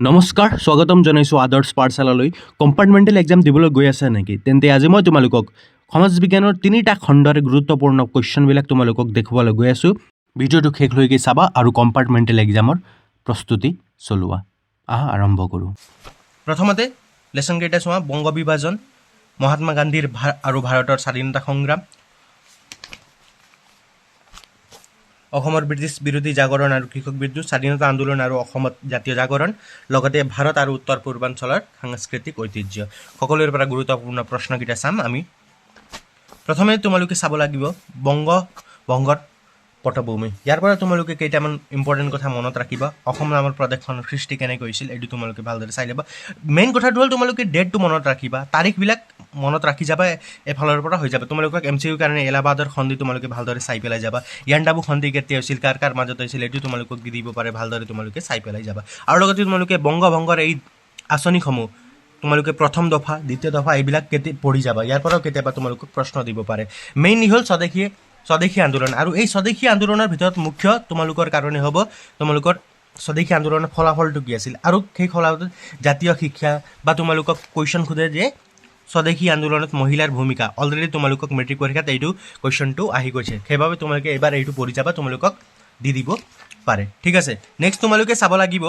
নমস্কাৰ, স্বাগতম জনাইছোঁ আদৰ্শ পাঠশালালৈ। কম্পাৰ্টমেণ্টেল এক্সাম দিবলৈ গৈ আছে নেকি? তেন্তে আজি মই তোমালোকক সমাজ বিজ্ঞানৰ 3টা খণ্ডৰ গুৰুত্বপূৰ্ণ কুৱেশ্যনবিলাক তোমালোকক দেখুৱাবলৈ গৈ আছোঁ। ভিডিঅ'টো শেষলৈকে চাবা আৰু কম্পাৰ্টমেণ্টেল এক্সামৰ প্ৰস্তুতি চলোৱা। আৰম্ভ কৰোঁ। প্ৰথমতে লেচন কেইটা চোৱা। বংগ বিভাজন, মহাত্মা গান্ধীৰ আৰু ভাৰতৰ স্বাধীনতা সংগ্ৰাম, অসমৰ ব্ৰিটিছ বিৰোধী জাগৰণ আৰু কৃষক বিদ্ৰোহ, স্বাধীনতা আন্দোলন আৰু অসমত জাতীয় জাগৰণ, লগতে ভাৰত আৰু উত্তৰ পূৰ্বাঞ্চলৰ সাংস্কৃতিক ঐতিহ্য। সকলোৰে পৰা গুৰুত্বপূৰ্ণ প্ৰশ্নকেইটা চাম আমি। প্ৰথমে তোমালোকে চাব লাগিব বংগৰ পটভূমি। ইয়াৰ পৰা তোমালোকে কেইটামান ইম্পৰ্টেণ্ট কথা মনত ৰাখিবা। অসম নামৰ প্ৰদেশখনৰ সৃষ্টি কেনেকৈ হৈছিল এইটো তোমালোকে ভালদৰে চাই ল'বা। মেইন কথাটো হ'ল তোমালোকে ডেটটো মনত ৰাখিবা, তাৰিখবিলাক মনত ৰাখি যাবা, এফালৰ পৰা হৈ যাব। তোমালোকক MCQৰ কাৰণে এলাহাবাদৰ সন্ধি তোমালোকে ভালদৰে চাই পেলাই যাবা। ইয়াণ্ডাবু সন্ধি কেতিয়া হৈছিল, কাৰ কাৰ মাজত হৈছিল এইটো তোমালোকক দি দিব পাৰে, ভালদৰে তোমালোকে চাই পেলাই যাবা। আৰু লগতে তোমালোকে বংগভংগৰ এই আঁচনিসমূহ তোমালোকে প্ৰথম দফা, দ্বিতীয় দফা এইবিলাক পঢ়ি যাবা। ইয়াৰ পৰাও কেতিয়াবা তোমালোকক প্ৰশ্ন দিব পাৰে। মেইনলি হ'ল স্বদেশী আন্দোলন, আৰু এই স্বদেশী আন্দোলনৰ ভিতৰত মুখ্য তোমালোকৰ কাৰণে হ'ব তোমালোকৰ স্বদেশী আন্দোলনৰ ফলাফলটো কি আছিল, আৰু সেই ফলাফলটো জাতীয় শিক্ষা বা তোমালোকক কুৱেশ্যন সোধে যে স্বদেশী আন্দোলনত মহিলাৰ ভূমিকা। অলৰেডি তোমালোকক মেট্ৰিক পৰীক্ষাত এইটো কুৱেশ্যনটো আহি গৈছে, সেইবাবে তোমালোকে এইবাৰ এইটো পঢ়ি যাবা, তোমালোকক দি দিব পাৰে। ঠিক আছে, নেক্সট তোমালোকে চাব লাগিব,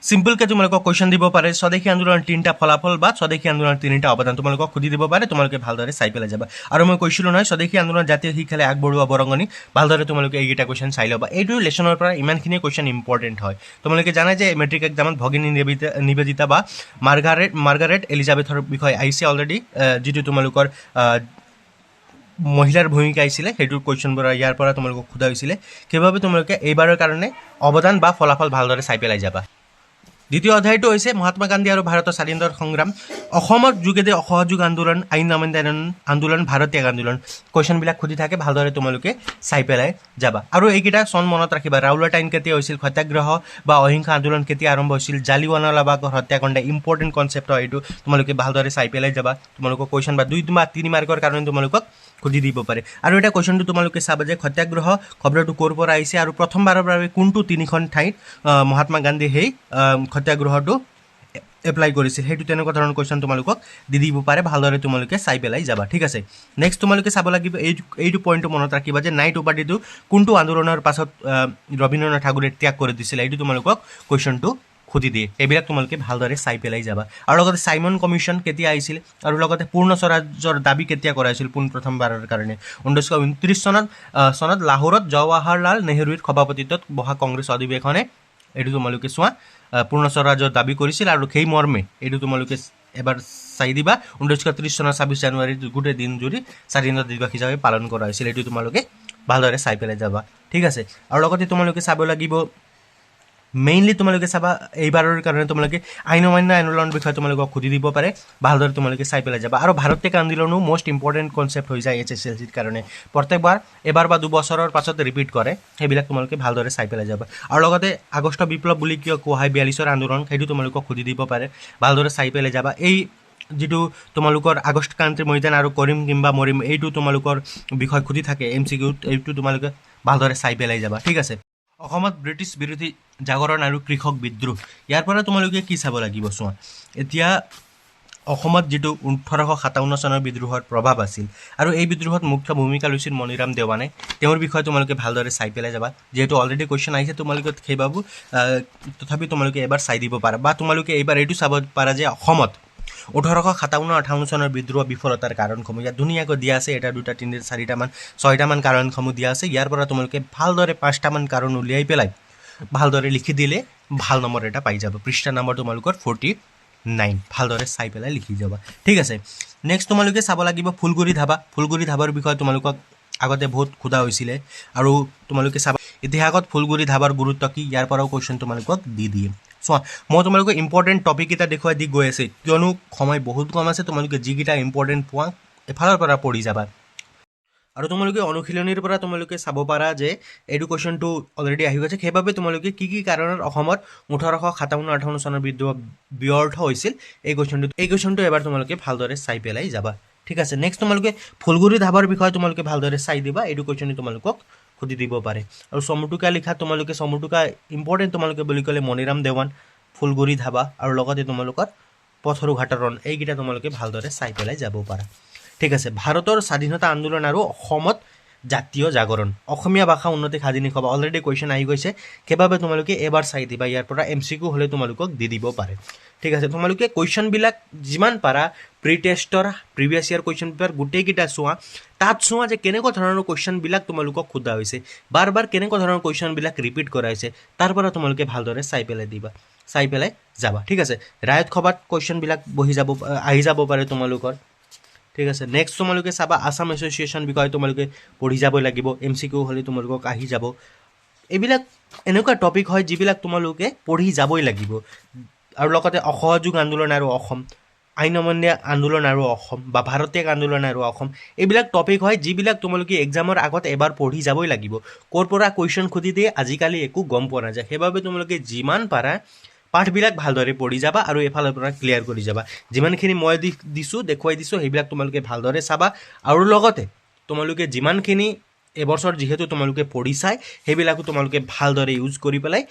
চিম্পলকৈ তোমালোকক কুৱেশ্যন দিব পাৰে স্বদেশী আন্দোলনৰ 3টা ফলাফল বা স্বদেশী আন্দোলনৰ 3টা অৱদান তোমালোকক সুধি দিব পাৰে, তোমালোকে ভালদৰে চাই পেলাই যাবা। আৰু মই কৈছিলোঁ নহয়, স্বদেশী আন্দোলনৰ জাতীয় শিক্ষালৈ আগবঢ়োৱা বৰঙণি, ভালদৰে তোমালোকে এইকেইটা কুৱেশ্যন চাই ল'বা। এইটো লেচনৰ পৰা ইমানখিনিয়ে কুৱেশ্যন ইম্পৰ্টেণ্ট হয়। তোমালোকে জানাই যে মেট্ৰিক এক্সামত ভগিনী নিবেদিতা বা মাৰ্গাৰেট এলিজাবেথৰ বিষয়ে আহিছে অলৰেডি, যিটো তোমালোকৰ মহিলাৰ ভূমিকা আহিছিলে, সেইটোৰ কুৱেশ্যনবোৰ ইয়াৰ পৰা তোমালোকক সোধা হৈছিলে। সেইবাবে তোমালোকে এইবাৰৰ কাৰণে অৱদান বা ফলাফল ভালদৰে চাই পেলাই যাবা। দ্বিতীয় অধ্যায়টো হৈছে মহাত্মা গান্ধী আৰু ভাৰতৰ স্বাধীনতাৰ সংগ্ৰাম, অসমৰ যোগেদি অসহযোগ আন্দোলন, আইন অমান্য আন্দোলন, ভাৰত ত্যাগ আন্দোলন। কুৱেশ্যনবিলাক সুধি থাকে, ভালদৰে তোমালোকে চাই পেলাই যাবা। আৰু এইকেইটা চন মনত ৰাখিবা। ৰাউলাট আইন কেতিয়া হৈছিল, সত্যাগ্ৰহ বা অহিংসা আন্দোলন কেতিয়া আৰম্ভ হৈছিল, জালিৱানাৱালাবাগৰ হত্যাকাণ্ড, ইম্পৰ্টেণ্ট কনচেপ্ট হয় এইটো, তোমালোকে ভালদৰে চাই পেলাই যাবা। তোমালোকক কুৱেশ্যন বা 2 বা 3 মাৰ্কৰ কাৰণে তোমালোকক সুধি দিব পাৰে। আৰু এটা কুৱেশ্যনটো তোমালোকে চাবা যে সত্যাগ্ৰহ খবৰটো ক'ৰ পৰা আহিছে, আৰু প্ৰথমবাৰৰ বাবে কোনটো 3খন ঠাইত মহাত্মা গান্ধী সেই সত্যাগ্ৰহটো এপ্লাই কৰিছিল, সেইটো তেনেকুৱা ধৰণৰ কুৱেশ্যন তোমালোকক দি দিব পাৰে, ভালদৰে তোমালোকে চাই পেলাই যাবা। ঠিক আছে, নেক্সট তোমালোকে চাব লাগিব এইটো পইণ্টটো মনত ৰাখিবা যে নাইট উপাধিটো কোনটো আন্দোলনৰ পাছত ৰবীন্দ্ৰনাথ ঠাকুৰে ত্যাগ কৰি দিছিলে, এইটো তোমালোকক কুৱেশ্যনটো সুধি দিয়ে। এইবিলাক তোমালোকে ভালদৰে চাই পেলাই যাবা। আৰু লগতে চাইমন কমিশ্যন কেতিয়া আহিছিল, আৰু লগতে পূৰ্ণ স্বৰাজ্যৰ দাবী কেতিয়া কৰা হৈছিল প্ৰথমবাৰৰ কাৰণে, 1929 চনত লাহোৰত জৱাহৰলাল নেহৰুৰ সভাপতিত্বত বহা কংগ্ৰেছ অধিৱেশনে এইটো তোমালোকে চোৱা পূৰ্ণ স্বৰাজ্যৰ দাবী কৰিছিল, আৰু সেই মৰ্মে এইটো তোমালোকে এবাৰ চাই দিবা। 1930 চনৰ 26 জানুৱাৰীত গোটেই দিন জুৰি স্বাধীনতা দিৱস হিচাপে পালন কৰা হৈছিল, এইটো তোমালোকে ভালদৰে চাই পেলাই যাবা। ঠিক আছে, আৰু লগতে তোমালোকে চাব লাগিব, মেইনলি তোমালোকে চাবা এইবাৰৰ কাৰণে তোমালোকে আইন অমান্য আন্দোলনৰ বিষয়ে তোমালোকক সুধি দিব পাৰে, ভালদৰে তোমালোকে চাই পেলাই যাবা। আৰু ভাৰত ত্যাগ আন্দোলনো মষ্ট ইম্পৰ্টেণ্ট কনচেপ্ট হৈ যায় HSLCৰ কাৰণে, প্ৰত্যেকবাৰ এবাৰ বা 2 বছৰৰ পাছত ৰিপিট কৰে, সেইবিলাক তোমালোকে ভালদৰে চাই পেলাই যাবা। আৰু লগতে আগষ্ট বিপ্লৱ বুলি কিয় কোৱা হয়, 42ৰ আন্দোলন, সেইটো তোমালোকক সুধি দিব পাৰে, ভালদৰে চাই পেলাই যাবা। এই যিটো তোমালোকৰ আগষ্ট ক্ৰান্তিৰ ময়দান আৰু কৰিম কিম্বা মৰিম, এইটো তোমালোকৰ বিষয় সুধি থাকে MCQত, এইটো তোমালোকে ভালদৰে চাই পেলাই যাবা। ঠিক আছে, অসমত ব্ৰিটিছ বিৰোধী জাগৰণ আৰু কৃষক বিদ্ৰোহ, ইয়াৰ পৰা তোমালোকে কি চাব লাগিব চোৱা। এতিয়া অসমত যিটো 1857 চনৰ বিদ্ৰোহৰ প্ৰভাৱ আছিল, আৰু এই বিদ্ৰোহত মুখ্য ভূমিকা লৈছিল মণিৰাম দেৱানে, তেওঁৰ বিষয়ে তোমালোকে ভালদৰে চাই পেলাই যাবা। যিহেতু অলৰেডি কুৱেশ্যন আহিছে তোমালোকে সেইবাবে তথাপি তোমালোকে এবাৰ চাই দিব পাৰা, বা তোমালোকে এইবাৰ এইটো চাব পাৰা যে অসমত 1857-58 চনৰ বিদ্ৰোহ বিফলতাৰ কাৰণসমূহ ইয়াত ধুনীয়াকৈ দিয়া আছে। 1, 2, 3, 4, 6টামান কাৰণসমূহ দিয়া আছে। ইয়াৰ পৰা তোমালোকে ভালদৰে 5টামান কাৰণ উলিয়াই পেলাই ভালদৰে লিখি দিলে ভাল নম্বৰ এটা পাই যাব। পৃষ্ঠা নম্বৰ তোমালোকৰ 49, ভালদৰে চাই পেলাই লিখি যাবা। ঠিক আছে, নেক্সট তোমালোকে চাব লাগিব ফুলগুৰি ধাবাৰ বিষয়ে তোমালোকক আগতে বহুত সোধা হৈছিলে, আৰু তোমালোকে চাবা ইতিহাসত ফুলগুৰি ধাবাৰ গুৰুত্ব কি, ইয়াৰ পৰাও কুৱেশ্যন তোমালোকক দি দিয়ে। চোৱা, মই তোমালোকক ইম্পৰ্টেণ্ট টপিককেইটা দেখুৱাই দি গৈ আছে, কিয়নো সময় বহুত কম আছে। তোমালোকে যিকেইটা ইম্পৰ্টেণ্ট পোৱা এফালৰ পৰা পঢ়ি যাবা। আৰু তোমালোকে অনুশীলনীৰ পৰা তোমালোকে চাব পাৰা যে এইটো কুৱেশ্যনটো অলৰেডি আহি গৈছে, সেইবাবে তোমালোকে কি কাৰণত অসমত 1857-58 চনৰ বিদ্ৰোহ ব্যৰ্থ হৈছিল, এই কুৱেশ্যনটো এবাৰ তোমালোকে ভালদৰে চাই পেলাই যাবা। ঠিক আছে, নেক্সট তোমালোকে ফুলগুৰি ধাবাৰ বিষয়ে তোমালোকে ভালদৰে চাই দিবা, এইটো কুৱেশ্যনে তোমালোকক সুধি দিব পাৰে। আৰু চমুটুকা লিখা তোমালোকে চমুটুকা ইম্পৰ্টেণ্ট তোমালোকে বুলি ক'লে মণিৰাম দেৱান, ফুলগুৰি ধাবা আৰু লগতে তোমালোকৰ পথৰু ঘাটৰ ৰণ এইকেইটা তোমালোকে ভালদৰে চাই পেলাই যাব পাৰা ঠিক আছে ভাৰতৰ স্বাধীনতা আন্দোলন আৰু অসমত জাতীয় জাগৰণ অসমীয়া ভাষা উন্নতি সাধিনী সভা অলৰেডি কুৱেশ্যন আহি গৈছে সেইবাবে তোমালোকে এবাৰ চাই দিবা ইয়াৰ পৰা MCQ হ'লে তোমালোকক দি দিব পাৰে ঠিক আছে তোমালোকে কুৱেশ্যনবিলাক যিমান পাৰা প্ৰি টেষ্টৰ প্ৰিভিয়াছ ইয়াৰ কুৱেশ্যন পেপাৰ গোটেইকেইটা চোৱা তাত চোৱা যে কেনেকুৱা ধৰণৰ কুৱেশ্যনবিলাক তোমালোকক সোধা হৈছে বাৰ বাৰ কেনেকুৱা ধৰণৰ কুৱেশ্যনবিলাক ৰিপিট কৰা হৈছে তাৰ পৰা তোমালোকে ভালদৰে চাই পেলাই দিবা চাই পেলাই যাবা ঠিক আছে ৰায়ত সভাত কুৱেশ্যনবিলাক আহি যাব পাৰে তোমালোকৰ ঠিক আছে নেক্সট তোমালোকে চাবা আসাম এছ'চিয়েশ্যন বিষয়ে তোমালোকে পঢ়ি যাবই লাগিব MCQ হ'লে তোমালোকক আহি যাব এইবিলাক এনেকুৱা টপিক হয় যিবিলাক তোমালোকে পঢ়ি যাবই লাগিব আৰু লগতে অসহযোগ আন্দোলন আৰু অসম আইন অমান্য আন্দোলন আৰু অসম বা ভাৰতীয় আন্দোলন আৰু অসম এইবিলাক টপিক হয় যিবিলাক তোমালোকে এক্সামৰ আগত এবাৰ পঢ়ি যাবই লাগিব ক'ৰ পৰা কুৱেশ্যন সুধি দিয়ে আজিকালি একো গম পোৱা নাযায় সেইবাবে তোমালোকে যিমান পাৰা পাঠবিলাক ভালদৰে পঢ়ি যাবা আৰু এফালৰ পৰা ক্লিয়াৰ কৰি যাবা যিমানখিনি মই দেখুৱাই দিছোঁ সেইবিলাক তোমালোকে ভালদৰে চাবা আৰু লগতে তোমালোকে যিমানখিনি এবছৰ যিহেতু তোমালোকে পঢ়ি চাই সেইবিলাকো তোমালোকে ভালদৰে ইউজ কৰি পেলাই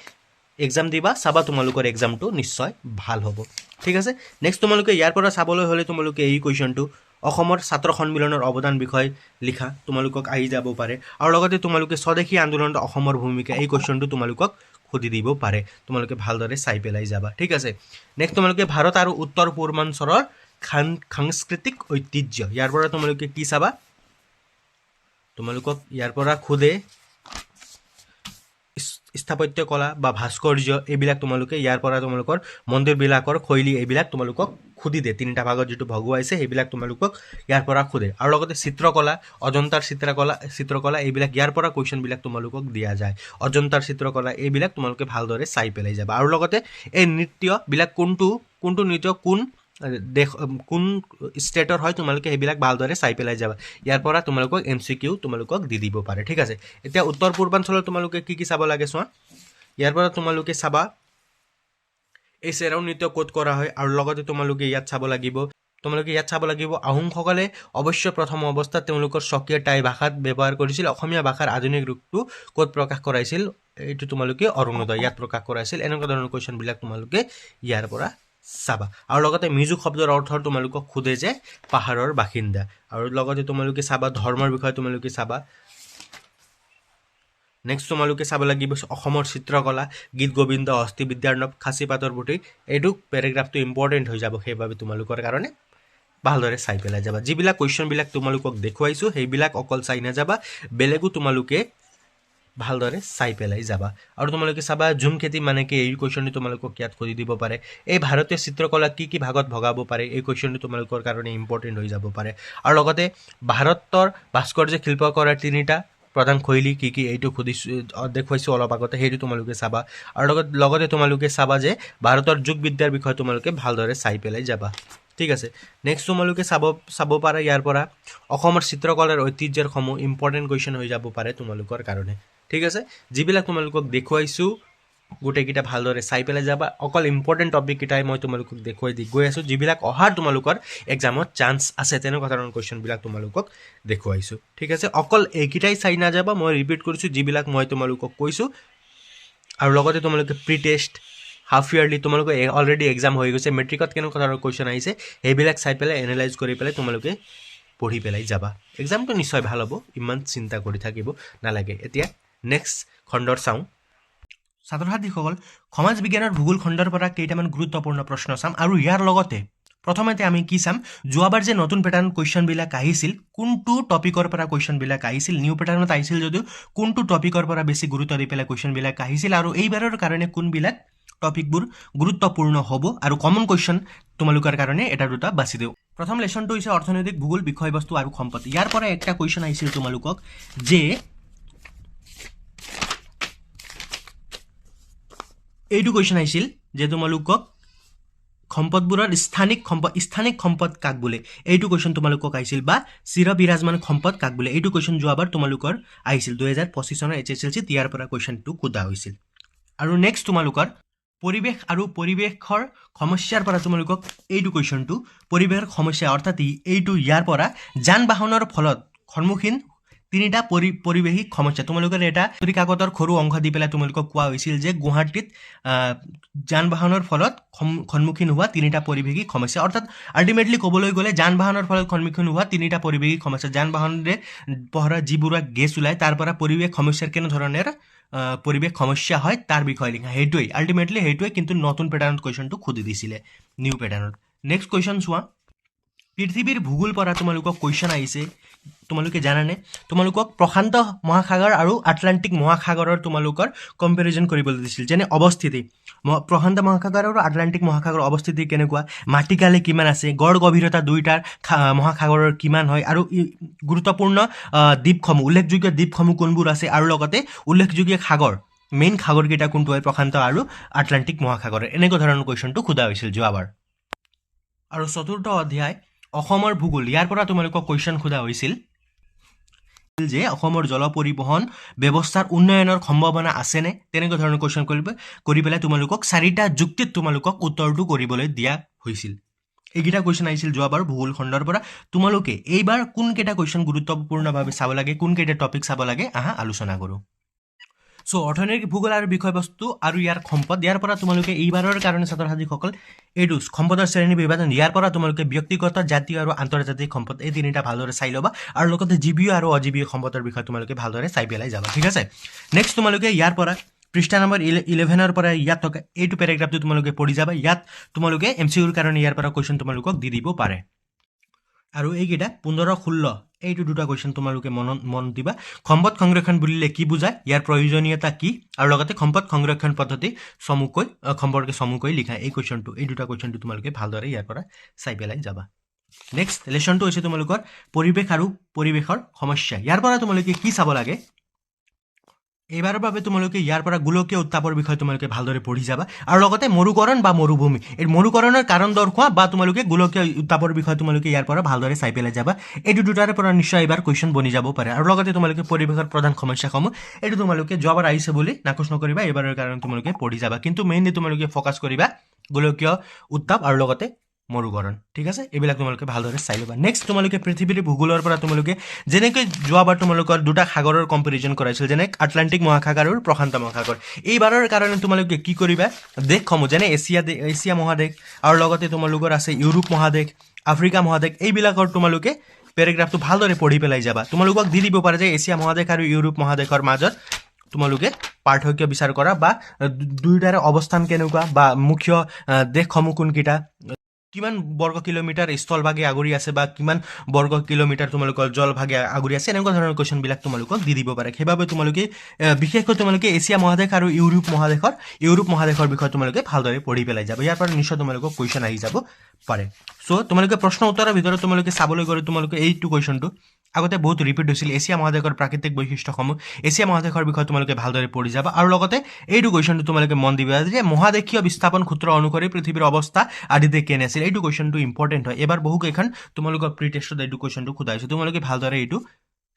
এক্সাম দিবা চাবা তোমালোকৰ এক্সামটো নিশ্চয় ভাল হ'ব ঠিক আছে নেক্সট তোমালোকে ইয়াৰ পৰা চাবলৈ হ'লে তোমালোকে এই কুৱেশ্যনটো অসমৰ ছাত্ৰ সন্মিলনৰ অৱদান বিষয়ে লিখা তোমালোকক আহি যাব পাৰে আৰু লগতে তোমালোকে স্বদেশী আন্দোলনত অসমৰ ভূমিকা এই কুৱেশ্যনটো তোমালোকক সুধি দিব পাৰে তোমালোকে ভালদৰে চাই পেলাই যাবা ঠিক আছে নেক্সট তোমালোকে ভাৰত আৰু উত্তৰ পূৰ্বাঞ্চলৰ সাংস্কৃতিক ঐতিহ্য ইয়াৰ পৰা তোমালোকে কি চাবা তোমালোকক ইয়াৰ পৰা খুদে স্থাপত্য কলা বা ভাস্কৰ্য এইবিলাক তোমালোকে ইয়াৰ পৰা তোমালোকৰ মন্দিৰবিলাকৰ শৈলী এইবিলাক তোমালোকক খুদি দিয়ে তিনিটা ভাগত যিটো ভগুৱাইছে সেইবিলাক তোমালোকক ইয়াৰ পৰা খুদে আৰু লগতে চিত্ৰকলা অজন্তাৰ চিত্ৰকলা এইবিলাক ইয়াৰ পৰা কুৱেশ্যনবিলাক তোমালোকক দিয়া যায় অজন্তাৰ চিত্ৰকলা এইবিলাক তোমালোকে ভালদৰে চাই পেলাই যাবা আৰু লগতে এই নৃত্যবিলাক কোনটো নৃত্য কোন ষ্টেটৰ হয় তোমালোকে সেইবিলাক ভালদৰে চাই পেলাই যাবা ইয়াৰ পৰা তোমালোকক MCQ তোমালোকক দি দিব পাৰে ঠিক আছে এতিয়া উত্তৰ পূৰ্বাঞ্চলৰ তোমালোকে কি চাব লাগে চোৱা ইয়াৰ পৰা তোমালোকে চাবা এই চেৰাও নৃত্য ক'ত কৰা হয় আৰু লগতে তোমালোকে ইয়াত চাব লাগিব আহোমসকলে অৱশ্য প্ৰথম অৱস্থাত তেওঁলোকৰ স্বকীয় টাই ভাষাত ব্যৱহাৰ কৰিছিল অসমীয়া ভাষাৰ আধুনিক ৰূপটো ক'ত প্ৰকাশ কৰাইছিল এইটো তোমালোকে অৰুণোদয় ইয়াত প্ৰকাশ কৰাইছিল এনেকুৱা ধৰণৰ কুৱেশ্যনবিলাক তোমালোকে ইয়াৰ পৰা চাবা আৰু লগতে মিজু শব্দৰ অৰ্থ তোমালোকক খুদে যে পাহাৰৰ বাসিন্দা আৰু লগতে তোমালোকে চাবা ধৰ্মৰ বিষয়ে তোমালোকে চাবা নেক্সট তোমালোকে চাব লাগিব অসমৰ চিত্ৰকলা গীত গোবিন্দ হস্তি বিদ্যাৰ্ণৱ খাচী পাতৰ পুথি এইটো পেৰেগ্ৰাফটো ইম্পৰ্টেণ্ট হৈ যাব সেইবাবে তোমালোকৰ কাৰণে ভালদৰে চাই পেলাই যাবা যিবিলাক কুৱেশ্যনবিলাক তোমালোকক দেখুৱাইছোঁ সেইবিলাক অকল চাই নাযাবা বেলেগো তোমালোকে ভালদৰে চাই পেলাই যাবা আৰু তোমালোকে চাবা ঝুম খেতি মানে কি এই কুৱেশ্যনটো তোমালোকক ইয়াত কৰি দিব পাৰে এই ভাৰতীয় চিত্ৰকলা কি ভাগত ভগাব পাৰে এই কুৱেশ্যনটো তোমালোকৰ কাৰণে ইম্পৰ্টেণ্ট হৈ যাব পাৰে আৰু লগতে ভাৰতৰ ভাস্কৰ্য শিল্প কৰাৰ তিনিটা প্ৰধান শৈলী কি এইটো দেখুৱাইছোঁ অলপ আগতে সেইটো তোমালোকে চাবা আৰু লগতে তোমালোকে চাবা যে ভাৰতৰ যোগ বিদ্যাৰ বিষয়ে তোমালোকে ভালদৰে চাই পেলাই যাবা ঠিক আছে নেক্সট তোমালোকে চাব পাৰা ইয়াৰ পৰা অসমৰ চিত্ৰকলাৰ ঐতিহ্যৰ সমূহ ইম্পৰ্টেণ্ট কুৱেশ্যন হৈ যাব পাৰে তোমালোকৰ কাৰণে ঠিক আছে যিবিলাক তোমালোকক দেখুৱাইছোঁ গোটেইকেইটা ভালদৰে চাই পেলাই যাবা অকল ইম্পৰ্টেণ্ট টপিককেইটাই মই তোমালোকক দেখুৱাই দি গৈ আছোঁ যিবিলাক অহাৰ তোমালোকৰ এক্সামত চান্স আছে তেনেকুৱা ধৰণৰ কুৱেশ্যনবিলাক তোমালোকক দেখুৱাইছোঁ ঠিক আছে অকল এইকেইটাই চাই নাযাবা মই ৰিপিট কৰিছোঁ যিবিলাক মই তোমালোকক কৈছোঁ আৰু লগতে তোমালোকে প্ৰি টেষ্ট হাফ ইয়াৰলি তোমালোকে অলৰেডি এক্সাম হৈ গৈছে মেট্ৰিকত কেনেকুৱা ধৰণৰ কুৱেশ্যন আহিছে সেইবিলাক চাই পেলাই এনালাইজ কৰি পেলাই তোমালোকে পঢ়ি পেলাই যাবা এক্সামটো নিশ্চয় ভাল হ'ব ইমান চিন্তা কৰি থাকিব নালাগে এতিয়া নেক্সট খণ্ডৰ চাওঁ ছাত্ৰ ছাত্ৰীসকল সমাজ বিজ্ঞানৰ ভূগোল খণ্ডৰ পৰা কেইটামান গুৰুত্বপূৰ্ণ প্ৰশ্ন চাম আৰু ইয়াৰ লগতে প্ৰথমতে আমি কি চাম যোৱাবাৰ যে নতুন পেটাৰ্ণ কুৱেশ্যনবিলাক আহিছিল কোনটো টপিকৰ পৰা কুৱেশ্যনবিলাক আহিছিল নিউ পেটাৰ্ণত আহিছিল যদিও কোনটো টপিকৰ পৰা বেছি গুৰুত্ব দি পেলাই কুৱেশ্যনবিলাক আহিছিল আৰু এইবাৰৰ কাৰণে কোনবিলাক টপিকবোৰ গুৰুত্বপূৰ্ণ হ'ব আৰু কমন কুৱেশ্যন তোমালোকৰ কাৰণে এটা দুটা বাছি দিওঁ প্ৰথম লেশ্যনটো হৈছে অৰ্থনৈতিক ভূগোল বিষয়বস্তু আৰু সম্পত্তি ইয়াৰ পৰা একটা কুৱেশ্যন আহিছিল তোমালোকক যে এইটো কুৱেশ্যন আহিছিল যে তোমালোকক সম্পদবোৰৰ স্থানিক সম্পদ কাক বোলে এইটো কুৱেশ্যন তোমালোকক আহিছিল বা চিৰ বিৰাজমান সম্পদ কাক বোলে এইটো কুৱেশ্যন যোৱাবাৰ তোমালোকৰ আহিছিল 2025 চনৰ HSLC ইয়াৰ পৰা কুৱেশ্যনটো সোধা হৈছিল আৰু নেক্সট তোমালোকৰ পৰিৱেশ আৰু পৰিৱেশৰ সমস্যাৰ পৰা তোমালোকক এইটো কুৱেশ্যনটো পৰিৱেশৰ সমস্যা অৰ্থাৎ এইটো ইয়াৰ পৰা যান বাহনৰ ফলত সন্মুখীন তিনিটা পৰিৱেশিক সমস্যা তোমালোকৰ এটা কাকতৰ সৰু অংশ দি পেলাই তোমালোকক কোৱা হৈছিল যে গুৱাহাটীত যান বাহনৰ ফলত সন্মুখীন হোৱা তিনিটা পৰিৱেশিক সমস্যা অৰ্থাৎ আল্টিমেটলি ক'বলৈ গ'লে যান বাহনৰ ফলত সন্মুখীন হোৱা তিনিটা পৰিৱেশিক সমস্যা যান বাহনেৰে পহৰা যিবোৰ গেছ ওলায় তাৰ পৰা পৰিৱেশ সমস্যাৰ কেনেধৰণৰ পৰিৱেশ সমস্যা হয় তাৰ বিষয়ে লিখা সেইটোৱেই আল্টিমেটলি সেইটোৱে কিন্তু নতুন পেটাৰ্ণত কুৱেশ্যনটো সুধি দিছিলে নিউ পেটাৰ্ণত নেক্সট কুৱেশ্যন চোৱা পৃথিৱীৰ ভূগোল পৰা তোমালোকক কুৱেশ্যন আহিছে তোমালোকে জানানে তোমালোকক প্ৰশান্ত মহাসাগৰ আৰু আটলান্টিক মহাসাগৰৰ তোমালোকৰ কম্পেৰিজন কৰিবলৈ দিছিল যেনে অৱস্থিতি প্ৰশান্ত মহাসাগৰ আৰু আটলান্টিক মহাসাগৰৰ অৱস্থিতি কেনেকুৱা মাটিকালি কিমান আছে গড় গভীৰতা দুইটাৰ মহাসাগৰৰ কিমান হয় আৰু গুৰুত্বপূৰ্ণ দ্বীপসমূহ উল্লেখযোগ্য দ্বীপসমূহ কোনবোৰ আছে আৰু লগতে উল্লেখযোগ্য সাগৰ মেইন সাগৰকেইটা কোনটো হয় প্ৰশান্ত আৰু আটলান্টিক মহাসাগৰৰ এনেকুৱা ধৰণৰ কুৱেশ্যনটো সোধা হৈছিল যোৱাবাৰ আৰু চতুৰ্থ অধ্যায় অসমৰ ভূগোল ইয়াৰ পৰা তোমালোকক কুৱেশ্যন সোধা হৈছিল যে অসমৰ জল পৰিবহণ ব্যৱস্থাৰ উন্নয়নৰ সম্ভাৱনা আছেনে তেনেকুৱা ধৰণৰ কুৱেশ্যন কৰি পেলাই তোমালোকক 4টা যুক্তিত তোমালোকক উত্তৰটো কৰিবলৈ দিয়া হৈছিল এইকেইটা কুৱেশ্যন আহিছিল যোৱাবাৰ ভূগোল খণ্ডৰ পৰা তোমালোকে এইবাৰ কোনকেইটা কুৱেশ্যন গুৰুত্বপূৰ্ণভাৱে চাব লাগে কোনকেইটা টপিক চাব লাগে আলোচনা কৰোঁ সো অৰ্থনৈতিক ভূগোল আৰু বিষয়বস্তু আৰু ইয়াৰ সম্পদ ইয়াৰ পৰা তোমালোকে এইবাৰৰ কাৰণে ছাত্ৰ ছাত্ৰীসকল এইটো সম্পদৰ শ্ৰেণী বিভাজন ইয়াৰ পৰা তোমালোকে ব্যক্তিগত জাতীয় আৰু আন্তৰ্জাতিক সম্পদ এই তিনিটা ভালদৰে চাই ল'বা আৰু লগতে জীৱীয় আৰু অজীৱীয় সম্পদৰ বিষয়ে তোমালোকে ভালদৰে চাই পেলাই যাবা ঠিক আছে নেক্সট তোমালোকে ইয়াৰ পৰা পৃষ্ঠা নম্বৰ 11ৰ পৰা ইয়াত থকা এইটো পেৰাগ্ৰাফটো তোমালোকে পঢ়ি যাবা ইয়াত তোমালোকে MCQৰ কাৰণে ইয়াৰ পৰা কুৱেশ্যন তোমালোকক দি দিব পাৰে আৰু এইকেইটা 15-16 এইটো দুটা কুৱেশ্যন তোমালোকে মন দিবা সম্পদ সংৰক্ষণ বুলিলে কি বুজায় ইয়াৰ প্ৰয়োজনীয়তা কি আৰু লগতে সম্পদ সংৰক্ষণ পদ্ধতি চমুকৈ লিখা এই কুৱেশ্যনটো এই দুটা কুৱেশ্যনটো তোমালোকে ভালদৰে ইয়াৰ পৰা চাই পেলাই যাবা নেক্সট লেচনটো হৈছে তোমালোকৰ পৰিৱেশ আৰু পৰিৱেশৰ সমস্যা ইয়াৰ পৰা তোমালোকে কি চাব লাগে এইবাৰৰ বাবে তোমালোকে ইয়াৰ পৰা গোলকীয় উত্তাপৰ বিষয়ে তোমালোকে ভালদৰে পঢ়ি যাবা আৰু লগতে মৰুকৰণ বা মৰুভূমি এই মৰুকৰণৰ কাৰণ দৰ্শোৱা বা তোমালোকে গোলকীয় উত্তাপৰ বিষয়ে তোমালোকে ইয়াৰ পৰা ভালদৰে চাই পেলাই যাবা এইটো দুটাৰ পৰা নিশ্চয় এইবাৰ কুৱেশ্যন বনি যাব পাৰে আৰু লগতে তোমালোকে পৰিৱেশৰ প্ৰধান সমস্যাসমূহ এইটো তোমালোকে যোৱাবাৰ আহিছে বুলি নাকচ নকৰিবা এইবাৰৰ কাৰণে তোমালোকে পঢ়ি যাবা কিন্তু মেইনলি তোমালোকে ফ'কাছ কৰিবা গোলকীয় উত্তাপ আৰু লগতে মৰুকৰণ ঠিক আছে এইবিলাক তোমালোকে ভালদৰে চাই ল'বা নেক্সট তোমালোকে পৃথিৱীৰ ভূগোলৰ পৰা তোমালোকে যেনেকৈ যোৱাবাৰ তোমালোকৰ দুটা সাগৰৰ কম্পেৰিজন কৰাইছিল যেনে আটলান্টিক মহাসাগৰ আৰু প্ৰশান্ত মহাসাগৰ এইবাৰৰ কাৰণে তোমালোকে কি কৰিবা দেশসমূহ যেনে এছিয়া মহাদেশ আৰু লগতে তোমালোকৰ আছে ইউৰোপ মহাদেশ আফ্ৰিকা মহাদেশ এইবিলাকৰ তোমালোকে পেৰাগ্ৰাফটো ভালদৰে পঢ়ি পেলাই যাবা তোমালোকক দি দিব পাৰে যে এছিয়া মহাদেশ আৰু ইউৰোপ মহাদেশৰ মাজত তোমালোকে পাৰ্থক্য বিচাৰ কৰা বা দুয়োটাৰে অৱস্থান কেনেকুৱা বা মুখ্য দেশসমূহ কোনকেইটা কিমান বৰ্গ কিলোমিটাৰ স্থলভাগে আগুৰি আছে বা কিমান বৰ্গ কিলোমিটাৰ তোমালোকৰ জলভাগে আগুৰি আছে এনেকুৱা ধৰণৰ কুৱেশ্যনবিলাক তোমালোকক দি দিব পাৰে সেইবাবে তোমালোকে বিশেষকৈ তোমালোকে এছিয়া মহাদেশ আৰু ইউৰোপ মহাদেশৰ বিষয়ে তোমালোকে ভালদৰে পঢ়ি পেলাই যাব ইয়াৰ পৰা নিশ্চয় তোমালোকক কুৱেশ্যন আহি যাব পাৰে চ' তোমালোকে প্ৰশ্ন উত্তৰৰ ভিতৰত তোমালোকে চাবলৈ গ'লে তোমালোকে এইটো কুৱেশ্যনটো আগতে বহুত ৰিপিট হৈছিল এছিয়া মহাদেশৰ প্ৰাকৃতিক বৈশিষ্ট্যসমূহ এছিয়া মহাদেশৰ বিষয়ে তোমালোকে ভালদৰে পঢ়ি যাবা আৰু লগতে এইটো কুৱেশ্যনটো তোমালোকে মন দিবা যে মহাদেশীয় বিস্থাপন সূত্ৰ অনুসৰি পৃথিৱীৰ অৱস্থা আদিতে কেনে আছিল এইটো কুৱেশ্যনটো ইম্পৰ্টেণ্ট হয় এবাৰ বহুকেইখন তোমালোকৰ প্ৰি টেষ্টত এইটো কুৱেশ্যনটো সোধা হৈছে তোমালোকে ভালদৰে এইটো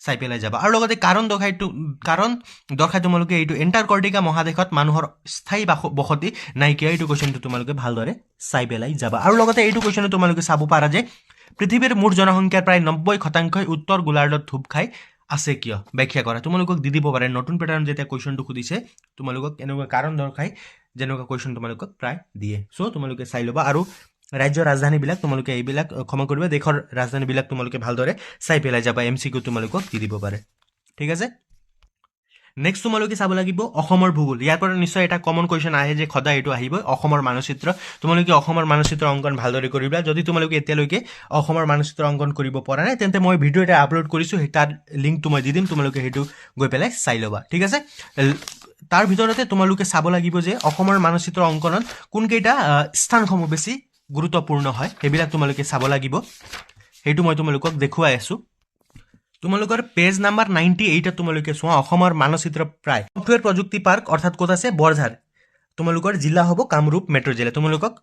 চাই পেলাই যাবা আৰু লগতে কাৰণ দৰ্শাই তোমালোকে এইটো এণ্টাৰ্কটিকা মহাদেশত মানুহৰ স্থায়ী বসতি নাইকিয়া এইটো কুৱেশ্যনটো তোমালোকে ভালদৰে চাই পেলাই যাবা আৰু লগতে এইটো কুৱেশ্যনটো তোমালোকে চাব পাৰা যে পৃথিৱীৰ মুঠ জনসংখ্যাৰ প্ৰায় 90% উত্তৰ গোলাৰ্ধত থুপ খাই আছে কিয় ব্যাখ্যা কৰা তোমালোকক দি দিব পাৰে নতুন পেটাৰ্ণ যেতিয়া কুৱেশ্যনটো সুধিছে তোমালোকক এনেকুৱা কাৰণ দৰ্শাই যেনেকুৱা কুৱেশ্যন তোমালোকক প্ৰায় দিয়ে চ' তোমালোকে চাই ল'বা আৰু ৰাজ্যৰ ৰাজধানীবিলাক তোমালোকে এইবিলাক ক্ষমা কৰিবা দেশৰ ৰাজধানীবিলাক তোমালোকে ভালদৰে চাই পেলাই যাবা MCQ তোমালোকক দি দিব পাৰে ঠিক আছে নেক্সট তোমালোকে চাব লাগিব অসমৰ ভূগোল ইয়াৰ পৰা নিশ্চয় এটা কমন কুৱেশ্যন আহে যে সদায় এইটো আহিব অসমৰ মানচিত্ৰ তোমালোকে অসমৰ মানচিত্ৰ অংকন ভালদৰে কৰিবা যদি তোমালোকে এতিয়ালৈকে অসমৰ মানচিত্ৰ অংকন কৰিব পৰা নাই তেন্তে মই ভিডিঅ' এটা আপলোড কৰিছোঁ তাৰ লিংকটো মই দি দিম তোমালোকে সেইটো গৈ পেলাই চাই ল'বা ঠিক আছে তাৰ ভিতৰতে তোমালোকে চাব লাগিব যে অসমৰ মানচিত্ৰ অংকনত কোনকেইটা স্থানসমূহ বেছি গুৰুত্বপূৰ্ণ হয় সেইবিলাক তোমালোকে চাব লাগিব সেইটো মই তোমালোকক দেখুৱাই আছোঁ তোমালোকৰ পেজ নাম্বাৰ 98 তোমালোকে চোৱা অসমৰ মানচিত্ৰ প্ৰায় সফ্টৱেৰ প্ৰযুক্তি পাৰ্ক অৰ্থাৎ ক'ত আছে বৰঝাৰ তোমালোকৰ জিলা হ'ব কামৰূপ মেট্ৰ' জিলা তোমালোকক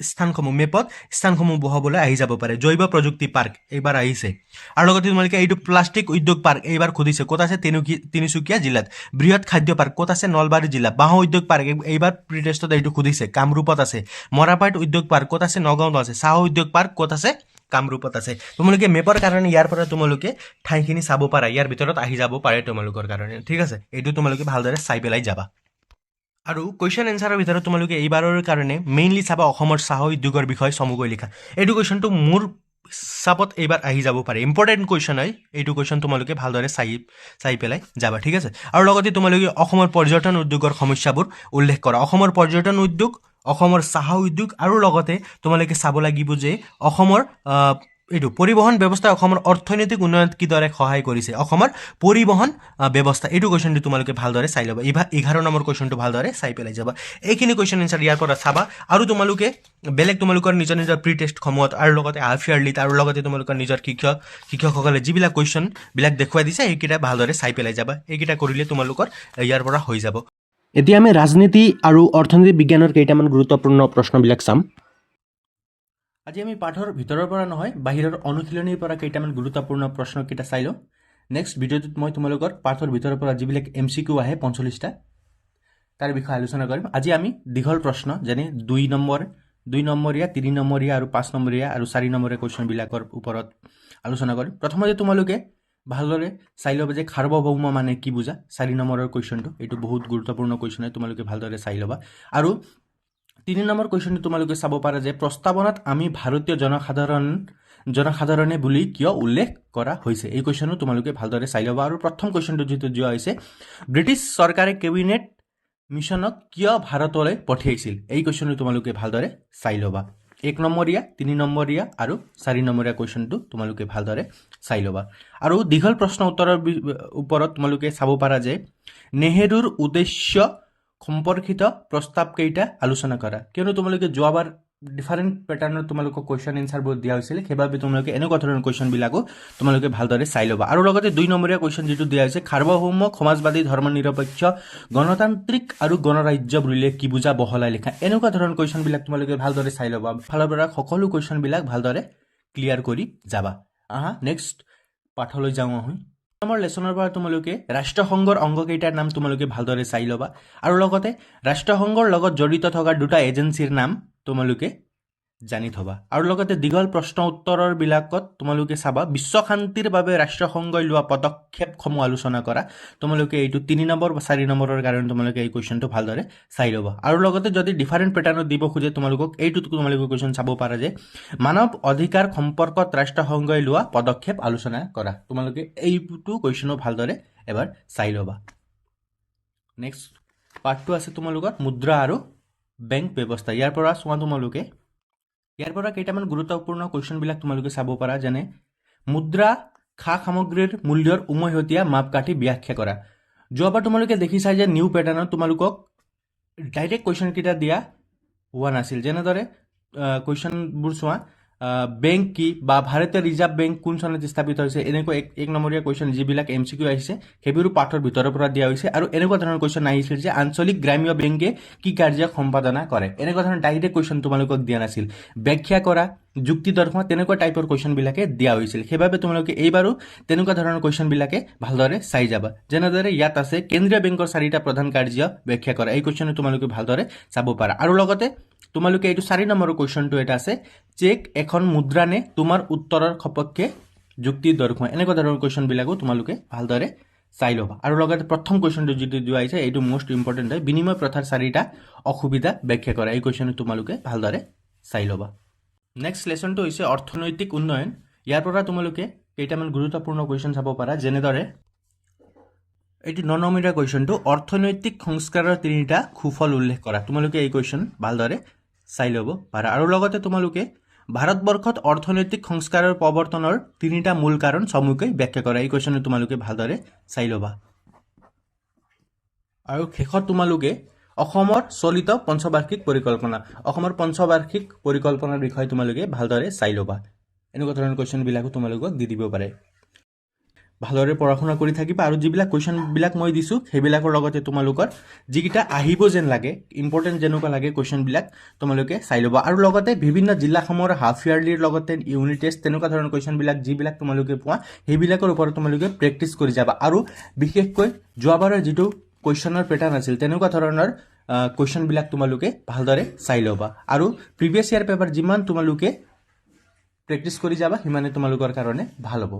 স্থানসমূহ মেপত স্থানসমূহ বহাবলৈ আহি যাব পাৰে জৈৱ প্ৰযুক্তি পাৰ্ক এইবাৰ আহিছে আৰু লগতে তোমালোকে এইটো প্লাষ্টিক উদ্যোগ পাৰ্ক এইবাৰ সুধিছে ক'ত আছে তিনিচুকীয়া জিলাত বৃহৎ খাদ্য পাৰ্ক ক'ত আছে নলবাৰী জিলা বাঁহ উদ্যোগ পাৰ্ক এইবাৰ প্ৰি টেষ্টত এইটো সুধিছে কামৰূপত আছে মৰাপাট উদ্যোগ পাৰ্ক ক'ত আছে নগাঁৱত আছে চাহ উদ্যোগ পাৰ্ক ক'ত আছে কামৰূপত আছে। তোমালোকে মেপৰ কাৰণে ইয়াৰ পৰা তোমালোকে ঠাইখিনি চাব পাৰা, ইয়াৰ ভিতৰত আহি যাব পাৰে তোমালোকৰ কাৰণে, ঠিক আছে। এইটো তোমালোকে ভালদৰে চাই পেলাই যাবা। আৰু কুৱেশ্যন এনচাৰৰ ভিতৰত তোমালোকে এইবাৰৰ কাৰণে মেইনলি চাবা অসমৰ চাহ উদ্যোগৰ বিষয়ে চমুকৈ লিখা। এইটো কুৱেশ্যনটো মোৰ হিচাপত এইবাৰ আহি যাব পাৰে, ইম্পৰ্টেণ্ট কুৱেশ্যন হয় এইটো কুৱেশ্যন, তোমালোকে ভালদৰে চাই পেলাই যাবা, ঠিক আছে। আৰু লগতে তোমালোকে অসমৰ পৰ্যটন উদ্যোগৰ সমস্যাবোৰ উল্লেখ কৰা। অসমৰ পৰ্যটন উদ্যোগ, অসমৰ চাহ উদ্যোগ আৰু লগতে তোমালোকে চাব লাগিব যে অসমৰ এইটো পৰিবহণ ব্যৱস্থা অসমৰ অৰ্থনৈতিক উন্নয়নত কিদৰে সহায় কৰিছে। অসমৰ পৰিবহণ ব্যৱস্থা এইটো কুৱেশ্যনটো তোমালোকে ভালদৰে চাই ল'বা। 11 নম্বৰ কুৱেশ্যনটো ভালদৰে চাই পেলাই যাবা। এইখিনি কুৱেশ্যন এনচাৰ ইয়াৰ পৰা চাবা। আৰু তোমালোকে বেলেগ তোমালোকৰ নিজৰ নিজৰ প্ৰি টেষ্টসমূহত আৰু লগতে হাফ ইয়াৰলিত আৰু লগতে তোমালোকৰ নিজৰ শিক্ষকসকলে যিবিলাক কুৱেশ্যনবিলাক দেখুৱাই দিছে সেইকেইটা ভালদৰে চাই পেলাই যাবা। এইকেইটা কৰিলে তোমালোকৰ ইয়াৰ পৰা হৈ যাব। এতিয়া আমি ৰাজনীতি আৰু অৰ্থনীতি বিজ্ঞানৰ কেইটামান গুৰুত্বপূৰ্ণ প্ৰশ্নবিলাক চাম। আজি আমি পাঠৰ ভিতৰৰ পৰা নহয় বাহিৰৰ অনুশীলনীৰ পৰা কেইটামান গুৰুত্বপূৰ্ণ প্ৰশ্নকেইটা চাই লওঁ। নেক্সট ভিডিঅ'টোত মই তোমালোকৰ পাঠৰ ভিতৰৰ পৰা যিবিলাক MCQ আহে 45টা তাৰ বিষয়ে আলোচনা কৰিম। আজি আমি দীঘল প্ৰশ্ন যেনে 2 নম্বৰীয়া 3 নম্বৰীয়া আৰু 5 নম্বৰীয়া আৰু 4 নম্বৰীয়া কুৱেশ্যনবিলাকৰ ওপৰত আলোচনা কৰিম। প্ৰথমতে তোমালোকে ভালদৰে চাই ল'বা যে সাৰ্বভৌম মানে কি বুজা। 4 নম্বৰৰ কুৱেশ্যনটো এইটো বহুত গুৰুত্বপূৰ্ণ কুৱেশ্যন হয়, তোমালোকে ভালদৰে চাই ল'বা। আৰু 3 নম্বৰ কুৱেশ্যনটো তোমালোকে চাব পাৰা যে প্ৰস্তাৱনাত আমি ভাৰতীয় জনসাধাৰণে বুলি কিয় উল্লেখ কৰা হৈছে। এই কুৱেশ্যনো তোমালোকে ভালদৰে চাই ল'বা। আৰু প্ৰথম কুৱেশ্যনটো যিটো যোৱা হৈছে, ব্ৰিটিছ চৰকাৰে কেবিনেট মিছনক কিয় ভাৰতলৈ পঠিয়াইছিল। এই কুৱেশ্যনটো তোমালোকে ভালদৰে চাই ল'বা। 1 নম্বৰীয়া 3 নম্বৰীয়া আৰু 4 নম্বৰীয়া কুৱেশ্যনটো তোমালোকে ভালদৰে চাই ল'বা। আৰু দীঘল প্ৰশ্ন উত্তৰৰ ওপৰত তোমালোকে চাব পাৰা যে নেহেৰুৰ উদ্দেশ্য সম্পৰ্কিত প্ৰস্তাৱকেইটা আলোচনা কৰা। কিয়নো তোমালোকে যোৱাবাৰ ডিফাৰেণ্ট পেটাৰ্ণত তোমালোকক কুৱেশ্যন এনচাৰবোৰ দিয়া হৈছিলে, সেইবাবে তোমালোকে এনেকুৱা ধৰণৰ কুৱেশ্যনবিলাকো তোমালোকে ভালদৰে চাই ল'বা। আৰু লগতে 2 নম্বৰীয়া কুৱেশ্যন যিটো দিয়া হৈছে, সাৰ্বভৌম সমাজবাদী ধৰ্মনিৰপেক্ষ গণতান্ত্ৰিক আৰু গণৰাজ্য বুলিলে কি বুজা বহলাই লিখা। এনেকুৱা ধৰণৰ কুৱেশ্যনবিলাক তোমালোকে ভালদৰে চাই ল'বা। ফালৰ পৰা সকলো কুৱেশ্যনবিলাক ভালদৰে ক্লিয়াৰ কৰি যাবা। নেক্সট পাঠলৈ যাওঁ আহোঁ। নম্বৰ লেচনৰ পৰা তোমালোকে ৰাষ্ট্ৰসংঘৰ অংগকেইটাৰ নাম তোমালোকে ভালদৰে চাই ল'বা। আৰু লগতে ৰাষ্ট্ৰসংঘৰ লগত জড়িত থকা 2টা এজেঞ্চিৰ নাম তোমালোকে জানি থবা। আৰু লগতে দীঘল প্ৰশ্ন উত্তৰৰ বিলাকত তোমালোকে চাবা বিশ্ব শান্তিৰ বাবে ৰাষ্ট্ৰসংঘই লোৱা পদক্ষেপসমূহ আলোচনা কৰা। তোমালোকে এইটো 3 নম্বৰ বা 4 নম্বৰৰ কাৰণে তোমালোকে এই কুৱেশ্যনটো ভালদৰে চাই ল'বা। আৰু লগতে যদি ডিফাৰেণ্ট পেটাৰ্ণত দিব খোজে তোমালোকক এইটো তোমালোকে কুৱেশ্যন চাব পাৰা যে মানৱ অধিকাৰ সম্পৰ্কত ৰাষ্ট্ৰসংঘই লোৱা পদক্ষেপ আলোচনা কৰা। তোমালোকে এইটো কুৱেশ্যনো ভালদৰে এবাৰ চাই ল'বা। নেক্সট পাৰ্টটো আছে তোমালোকৰ মুদ্ৰা আৰু বেংক ব্যৱস্থা। ইয়াৰ পৰা চোৱা তোমালোকে ইয়াৰ পৰা কেইটামান গুৰুত্বপূৰ্ণ কুৱেশ্যনবিলাক তোমালোকে চাব পাৰা, যেনে মুদ্ৰা খা সামগ্ৰীৰ মূল্যৰ উমৈহতীয়া মাপকাঠি ব্যাখ্যা কৰা। যোৱাবাৰ তোমালোকে দেখিছা যে নিউ পেটাৰ্ণত তোমালোকক ডাইৰেক্ট কুৱেশ্যনকেইটা দিয়া হোৱা নাছিল। যেনেদৰে কুৱেশ্যনবোৰ চোৱা, বেংক কি বা ভাৰতীয় ৰিজাৰ্ভ বেংক কোন চনত স্থাপিত হৈছে, এনেকুৱা 1 নম্বৰীয়া কুৱেশ্যন যিবিলাক MCQ আহিছে সেইবোৰো পাঠৰ ভিতৰৰ পৰা দিয়া হৈছে। আৰু এনেকুৱা ধৰণৰ কুৱেশ্যন আহিছিল যে আঞ্চলিক গ্ৰাম্য বেংকে কি কাৰ্য সম্পাদনা কৰে। এনেকুৱা ধৰণৰ ডাইৰেক্ট কুৱেশ্যন তোমালোকক দিয়া নাছিল। ব্যাখ্যা কৰা, যুক্তি দৰ্শন তেনেকুৱা টাইপৰ কুৱেশ্যনবিলাকে দিয়া হৈছিল। সেইবাবে তোমালোকে এইবাৰো তেনেকুৱা ধৰণৰ কুৱেশ্যনবিলাকে ভালদৰে চাই যাবা। যেনেদৰে ইয়াত আছে কেন্দ্ৰীয় বেংকৰ 4টা প্ৰধান কাৰ্য ব্যাখ্যা কৰা। এই কুৱেশ্যনটো তোমালোকে ভালদৰে চাব পাৰা। আৰু লগতে তোমালোকে এইটো 4 নম্বৰৰ কুৱেশ্যনটো এটা আছে, চেক এখন মুদ্ৰা নে তোমাৰ উত্তৰৰ সপক্ষে যুক্তি দৰ্শোৱা। এনেকুৱা ধৰণৰ কুৱেশ্যনবিলাকো তোমালোকে ভালদৰে চাই ল'বা। আৰু লগতে প্ৰথম কুৱেশ্যনটো যিটো দিয়া হৈছে এইটো মোষ্ট ইম্পৰ্টেণ্ট হয়, বিনিময় প্ৰথাৰ 4টা অসুবিধা ব্যাখ্যা কৰা। এই কুৱেশ্যনটো তোমালোকে ভালদৰে চাই ল'বা। নেক্সট লেচনটো হৈছে অৰ্থনৈতিক উন্নয়ন। ইয়াৰ পৰা তোমালোকে কেইটামান গুৰুত্বপূৰ্ণ কুৱেশ্যন চাব পাৰা, যেনেদৰে এইটো 9 নম্বৰীয়া কুৱেশ্যনটো অৰ্থনৈতিক সংস্কাৰৰ 3টা সুফল উল্লেখ কৰা। তোমালোকে এই কুৱেশ্যন ভালদৰে চাই ল'ব পাৰা। আৰু লগতে তোমালোকে ভাৰতবৰ্ষত অৰ্থনৈতিক সংস্কাৰৰ প্ৰৱৰ্তনৰ 3টা মূল কাৰণ চমুকৈ ব্যাখ্যা কৰা। এই কুৱেশ্যনটো তোমালোকে ভালদৰে চাই ল'বা। আৰু শেষত তোমালোকে অসমৰ চলিত পঞ্চবাৰ্ষিক পৰিকল্পনা, অসমৰ পঞ্চবাৰ্ষিক পৰিকল্পনাৰ বিষয়ে তোমালোকে ভালদৰে চাই ল'বা। এনেকুৱা ধৰণৰ কুৱেশ্যনবিলাকো তোমালোকক দি দিব পাৰে। ভালদৰে পঢ়া শুনা কৰি থাকিবা। আৰু যিবিলাক কুৱেশ্যনবিলাক মই দিছোঁ সেইবিলাকৰ লগতে তোমালোকৰ যিকেইটা আহিব যেন লাগে, ইম্পৰ্টেণ্ট যেনেকুৱা লাগে কুৱেশ্যনবিলাক তোমালোকে চাই ল'বা। আৰু লগতে বিভিন্ন জিলাসমূহৰ হাফ ইয়াৰলিৰ লগতে ইউনিট টেষ্ট তেনেকুৱা ধৰণৰ কুৱেশ্যনবিলাক যিবিলাক তোমালোকে পোৱা সেইবিলাকৰ ওপৰত তোমালোকে প্ৰেক্টিছ কৰি যাবা। আৰু বিশেষকৈ যোৱাবাৰৰ যিটো কুৱেশ্যনৰ পেটাৰ্ণ আছিল তেনেকুৱা ধৰণৰ কুৱেশ্যনবিলাক তোমালোকে ভালদৰে চাই ল'বা। আৰু প্ৰিভিয়াছ ইয়াৰ পেপাৰ যিমান তোমালোকে প্ৰেক্টিছ কৰি যাবা সিমানে তোমালোকৰ কাৰণে ভাল হ'ব।